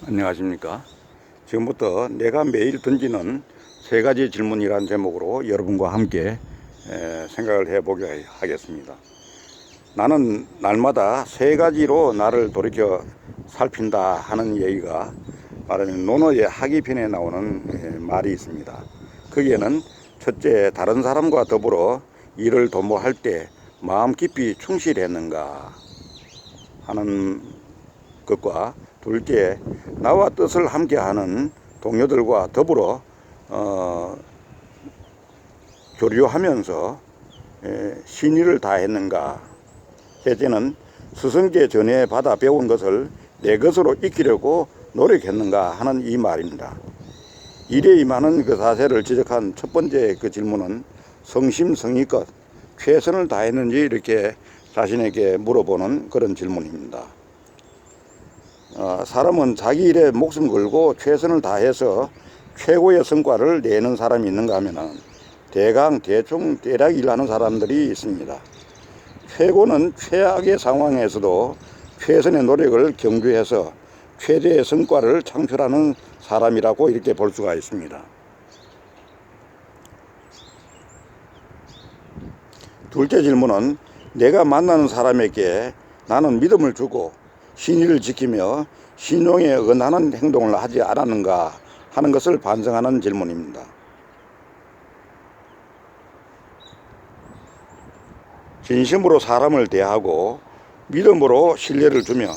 안녕하십니까. 지금부터 내가 매일 던지는 세 가지 질문이란 제목으로 여러분과 함께 생각을 해보려 하겠습니다. 나는 날마다 세 가지로 나를 돌이켜 살핀다 하는 얘기가 말하면 논어의 하기편에 나오는 말이 있습니다. 거기에는 첫째, 다른 사람과 더불어 일을 도모할 때 마음 깊이 충실했는가 하는 것과, 둘째, 나와 뜻을 함께하는 동료들과 더불어 교류하면서 신의를 다했는가. 셋째는 스승께 전해 받아 배운 것을 내 것으로 익히려고 노력했는가 하는 이 말입니다. 일에 임하는 그 사세를 지적한 첫 번째 그 질문은 성심성의껏 최선을 다했는지 이렇게 자신에게 물어보는 그런 질문입니다. 사람은 자기 일에 목숨 걸고 최선을 다해서 최고의 성과를 내는 사람이 있는가 하면은 대충 대략 일하는 사람들이 있습니다. 최고는 최악의 상황에서도 최선의 노력을 경주해서 최대의 성과를 창출하는 사람이라고 이렇게 볼 수가 있습니다. 둘째 질문은 내가 만나는 사람에게 나는 믿음을 주고 신의를 지키며 신용에 어긋나는 행동을 하지 않았는가 하는 것을 반성하는 질문입니다. 진심으로 사람을 대하고 믿음으로 신뢰를 주며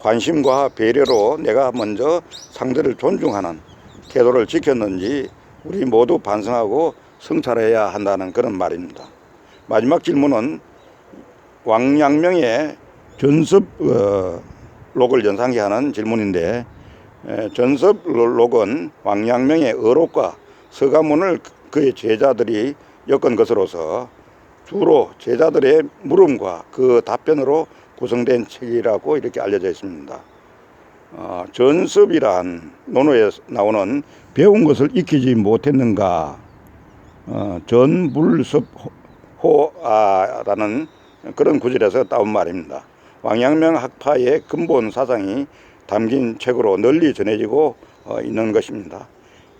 관심과 배려로 내가 먼저 상대를 존중하는 태도를 지켰는지 우리 모두 반성하고 성찰해야 한다는 그런 말입니다. 마지막 질문은 왕양명의 전섭록을 연상케 하는 질문인데, 전섭록은 왕양명의 어록과 서가문을 그의 제자들이 엮은 것으로서 주로 제자들의 물음과 그 답변으로 구성된 책이라고 이렇게 알려져 있습니다. 전섭이란 논어에 나오는 배운 것을 익히지 못했는가, 전불섭호라는 그런 구절에서 따온 말입니다. 왕양명 학파의 근본 사상이 담긴 책으로 널리 전해지고 있는 것입니다.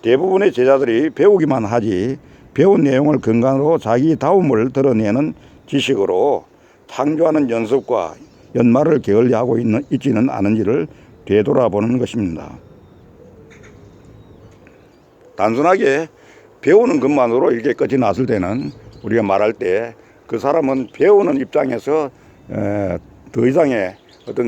대부분의 제자들이 배우기만 하지 배운 내용을 근간으로 자기 다움을 드러내는 지식으로 창조하는 연습과 연말을 게을리하고 있지는 않은지를 되돌아보는 것입니다. 단순하게 배우는 것만으로 이렇게 끝이 났을 때는 우리가 말할 때 그 사람은 배우는 입장에서 더 이상의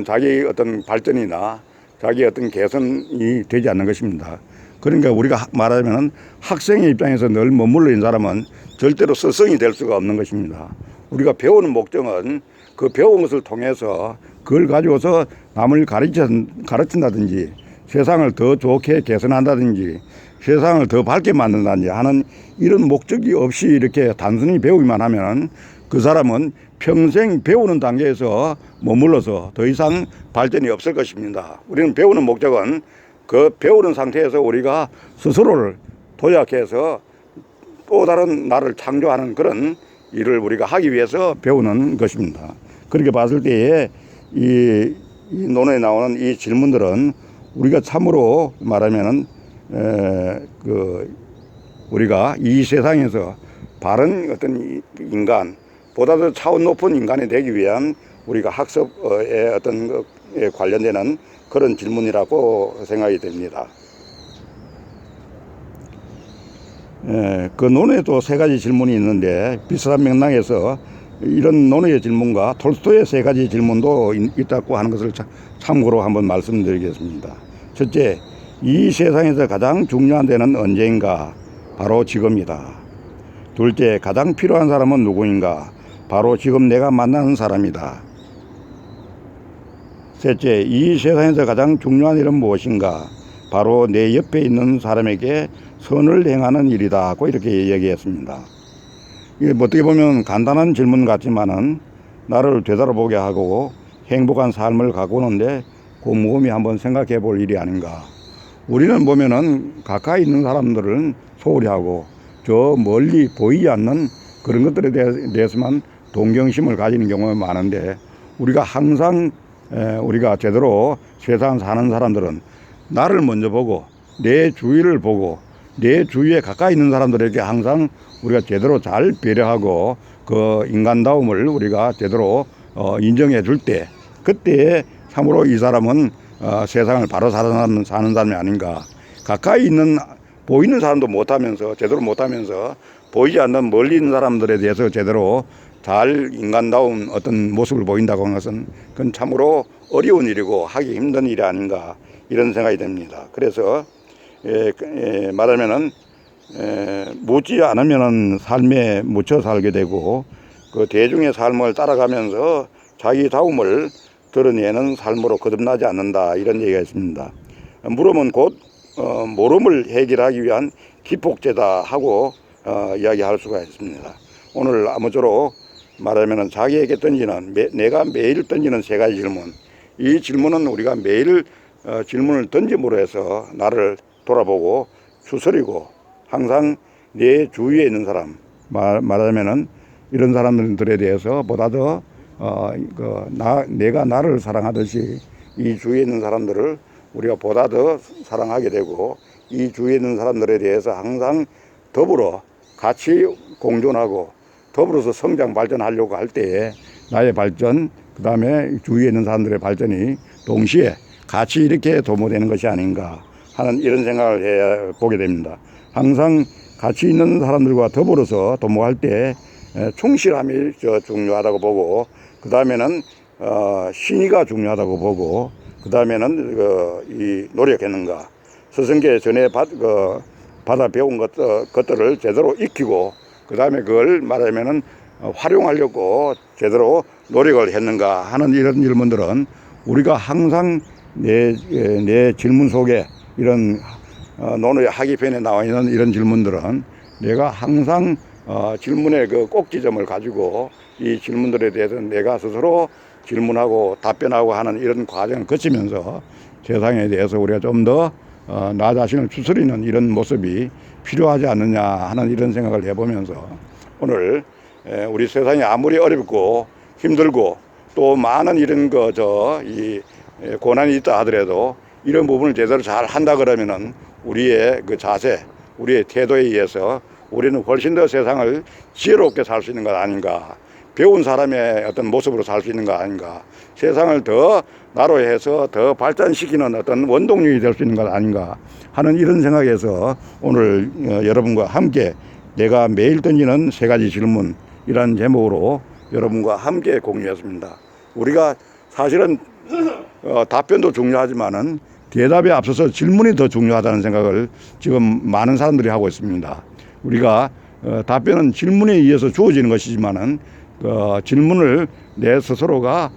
자기 발전이나 자기 개선이 되지 않는 것입니다. 그러니까 우리가 말하자면 학생의 입장에서 늘 머물러 있는 사람은 절대로 스승이 될 수가 없는 것입니다. 우리가 배우는 목적은 그 배운 것을 통해서 그걸 가지고서 남을 가르친다든지 세상을 더 좋게 개선한다든지 세상을 더 밝게 만든다든지 하는 이런 목적이 없이 이렇게 단순히 배우기만 하면 그 사람은 평생 배우는 단계에서 머물러서 더 이상 발전이 없을 것입니다. 우리는 배우는 목적은 그 배우는 상태에서 우리가 스스로를 도약해서 또 다른 나를 창조하는 그런 일을 우리가 하기 위해서 배우는 것입니다. 그렇게 봤을 때에 이 논어에 나오는 이 질문들은 우리가 참으로 말하면은 우리가 이 세상에서 바른 인간, 보다 더 차원 높은 인간이 되기 위한 우리가 학습에 것에 관련되는 그런 질문이라고 생각이 됩니다. 그 논어에도 세 가지 질문이 있는데 비슷한 맥락에서 이런 논어의 질문과 톨스토이의 세 가지 질문도 있다고 하는 것을 참고로 한번 말씀드리겠습니다. 첫째, 이 세상에서 가장 중요한 때는 언제인가? 바로 지금이다. 둘째, 가장 필요한 사람은 누구인가? 바로 지금 내가 만나는 사람이다. 셋째, 이 세상에서 가장 중요한 일은 무엇인가? 바로 내 옆에 있는 사람에게 선을 행하는 일이다 고 이렇게 얘기했습니다. 이게 어떻게 보면 간단한 질문 같지만은 나를 되돌아보게 하고 행복한 삶을 가꾸는데 곰곰이 한번 생각해 볼 일이 아닌가. 우리는 보면은 가까이 있는 사람들은 소홀히 하고 저 멀리 보이지 않는 그런 것들에 대해서만 동경심을 가지는 경우가 많은데, 우리가 항상 우리가 제대로 세상 사는 사람들은 나를 먼저 보고 내 주위를 보고 내 주위에 가까이 있는 사람들에게 항상 우리가 제대로 잘 배려하고 그 인간다움을 우리가 제대로 인정해 줄 때 그때 참으로 이 사람은 세상을 바로 사는 사람이 아닌가. 가까이 있는 보이는 사람도 못하면서 제대로 못하면서 보이지 않는 멀리 있는 사람들에 대해서 제대로 잘 인간다운 어떤 모습을 보인다고 하는 것은 그건 참으로 어려운 일이고 하기 힘든 일이 아닌가 이런 생각이 됩니다. 그래서 말하면은 묻지 않으면은 삶에 묻혀 살게 되고 그 대중의 삶을 따라가면서 자기 다움을 드러내는 삶으로 거듭나지 않는다 이런 얘기가 있습니다. 물음은 곧 모름을 해결하기 위한 기폭제다 하고 이야기할 수가 있습니다. 오늘 아무쪼록 말하면은 자기에게 던지는 내가 매일 던지는 세 가지 질문. 이 질문은 우리가 매일 질문을 던짐으로 해서 나를 돌아보고 추스리고 항상 내 주위에 있는 사람 말하면은 이런 사람들에 대해서 보다 더 내가 나를 사랑하듯이 이 주위에 있는 사람들을 우리가 보다 더 사랑하게 되고 이 주위에 있는 사람들에 대해서 항상 더불어 같이 공존하고 더불어서 성장 발전하려고 할 때에 나의 발전 그다음에 주위에 있는 사람들의 발전이 동시에 같이 이렇게 도모되는 것이 아닌가 하는 이런 생각을 보게 됩니다. 항상 같이 있는 사람들과 더불어서 도모할 때 충실함이 중요하다고 보고 그 다음에는 신의가 중요하다고 보고 그 다음에는 이 노력했는가 스승께 전에 받아 배운 것들을 제대로 익히고 그 다음에 그걸 말하면은 활용하려고 제대로 노력을 했는가 하는 이런 질문들은 우리가 항상 내 질문 속에 이런 논의 학위편에 나와 있는 이런 질문들은 내가 항상 질문의 그 꼭지점을 가지고 이 질문들에 대해서 내가 스스로 질문하고 답변하고 하는 이런 과정을 거치면서 세상에 대해서 우리가 좀 더 나 자신을 추스리는 이런 모습이 필요하지 않느냐 하는 이런 생각을 해보면서 오늘 우리 세상이 아무리 어렵고 힘들고 또 많은 이런 이 고난이 있다 하더라도 이런 부분을 제대로 잘 한다 그러면은 우리의 그 자세, 우리의 태도에 의해서 우리는 훨씬 더 세상을 지혜롭게 살 수 있는 것 아닌가. 배운 사람의 어떤 모습으로 살 수 있는 거 아닌가. 세상을 더 나로 해서 더 발전시키는 어떤 원동력이 될 수 있는 것 아닌가 하는 이런 생각에서 오늘 여러분과 함께 내가 매일 던지는 세 가지 질문이라는 제목으로 여러분과 함께 공유했습니다. 우리가 사실은 답변도 중요하지만은 대답에 앞서서 질문이 더 중요하다는 생각을 지금 많은 사람들이 하고 있습니다. 우리가 답변은 질문에 의해서 주어지는 것이지만은 질문을 내 스스로가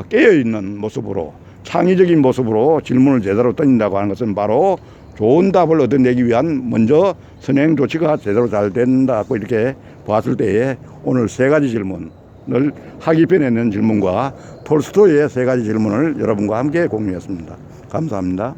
깨어있는 모습으로 창의적인 모습으로 질문을 제대로 던진다고 하는 것은 바로 좋은 답을 얻어내기 위한 먼저 선행 조치가 제대로 잘 된다고 이렇게 봤을 때에 오늘 세 가지 질문을 학위편에 있는 질문과 톨스토이의 세 가지 질문을 여러분과 함께 공유했습니다. 감사합니다.